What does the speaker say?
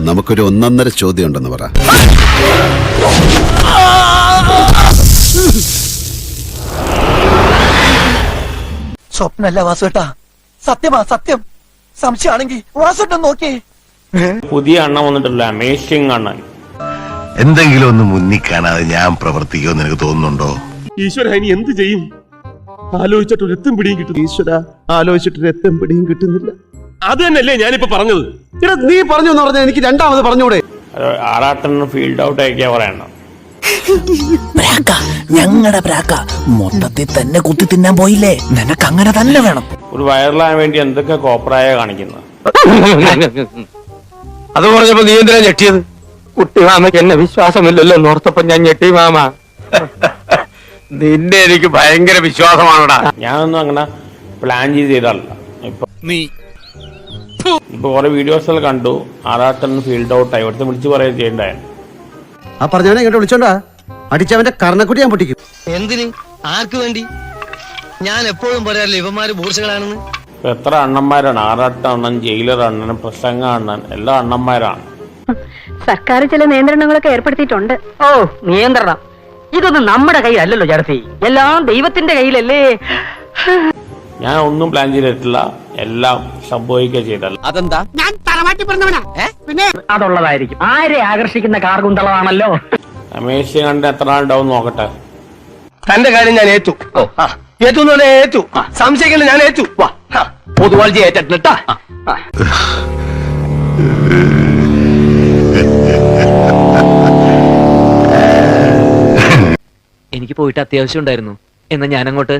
നമുക്കൊരു ഒന്നൊന്നര ചോദ്യം ഉണ്ടെന്ന് പറ. സ്വപ്നല്ല വാസുട്ടാ, സത്യമാ സത്യം. സംശയമാണെങ്കിൽ വാസുട്ടം നോക്കിയേ. പുതിയ അണ്ണൻ വന്നിട്ടില്ല, അമേസിംഗ് അണ്ണൻ. എന്തെങ്കിലും ഒന്ന് മുന്നിൽ കാണാതെ ഞാൻ പ്രവർത്തിക്കുമെന്ന് എനിക്ക് തോന്നുന്നുണ്ടോ? ഈശ്വര ഇനി എന്ത് ചെയ്യും? ആലോചിച്ചിട്ടൊരു എത്തും പിടിയും കിട്ടും. ഈശ്വര ആലോചിച്ചിട്ടൊരു എത്തും പിടിയും കിട്ടുന്നില്ല. അത് തന്നെയല്ലേ ഞാനിപ്പോ പറഞ്ഞത്. നീ പറഞ്ഞു എന്ന് പറഞ്ഞാൽ എനിക്ക് രണ്ടാമത് പറഞ്ഞൂടെ? ആറാട്ടന് ഫീൽഡ് ഔട്ട് ആക്കിയാ പറയണം. ഞങ്ങളുടെ പ്രാക്ക മൊത്തത്തിൽ തന്നെ കുത്തി തിന്നാൻ പോയില്ലേ? നിനക്ക് അങ്ങനെ തന്നെ വേണം. ഒരു വൈറലാകാൻ വേണ്ടി എന്തൊക്കെ കോപ്രായ കാണിക്കുന്നത്. അത് പറഞ്ഞപ്പോ നീ എന്തിനാ ഞെട്ടിയത്? കുട്ടി മാമയ്ക്ക് എന്നെ വിശ്വാസമില്ലല്ലോ എന്നോർത്തപ്പോ ഞാൻ ഞെട്ടി മാമ. നിന്നെ എനിക്ക് ഭയങ്കര വിശ്വാസമാണോടാ. ഞാനൊന്നും അങ്ങനെ പ്ലാൻ ചെയ്തല്ല. ഇപ്പൊ കുറെ വീഡിയോസ് കണ്ടു. ആറാട്ടൻ ഫീൽഡ് ഔട്ട് ആയി. ഇവിടുത്തെ വിളിച്ചു പറയാൻ ചെയ്യണ്ടായിരുന്നു. ആ പറഞ്ഞവനെ ഇങ്ങോട്ട് വിളിച്ചോണ്ടാ അടിച്ചവന്റെ കർണക്കുട്ടി ഞാൻ പൊട്ടിക്കും. എന്തിന്? ആർക്ക് വേണ്ടി? ഞാൻ എപ്പോഴും പറയാറില്ല ഇവന്മാര് മൂർച്ചകളാണെന്ന്. ഇപ്പൊ എത്ര അണ്ണന്മാരാണ്? ആറാട്ട അണ്ണൻ, ജയിലർ അണ്ണൻ, പ്രസംഗ അണ്ണൻ, എല്ലാ അണ്ണന്മാരാണ്. സർക്കാർ ചില നിയന്ത്രണങ്ങളൊക്കെ ഏർപ്പെടുത്തിയിട്ടുണ്ട്. ഓ, നിയന്ത്രണം ഇതൊന്നും നമ്മുടെ കയ്യിലല്ലല്ലോ ചേർത്തി, എല്ലാം ദൈവത്തിന്റെ കയ്യിലല്ലേ. ഞാൻ ഒന്നും പ്ലാൻ ചെയ്തിട്ടില്ല, എല്ലാം സംഭവിക്കുക ചെയ്തല്ല. അതെന്താ? ഞാൻ തറവാട്ടി പറഞ്ഞവനാ. പിന്നെ അതുള്ളതായിരിക്കും. ആരെ ആകർഷിക്കുന്ന കാർഗുന്തളമാണല്ലോ. അമേസിംഗ് അണ്ണൻ എത്ര നാളുണ്ടാവും നോക്കട്ടെ. തന്റെ കാര്യം ഞാൻ ഏറ്റു. ഏറ്റു എന്ന് പറഞ്ഞാൽ ഏറ്റു. സംശയിക്കണ്ട, ഞാൻ ഏറ്റു. പൊതുവാൾജി ഏറ്റിട്ടാ. എനിക്ക് പോയിട്ട് അത്യാവശ്യം ഉണ്ടായിരുന്നു. എന്നാ ഞാനങ്ങോട്ട്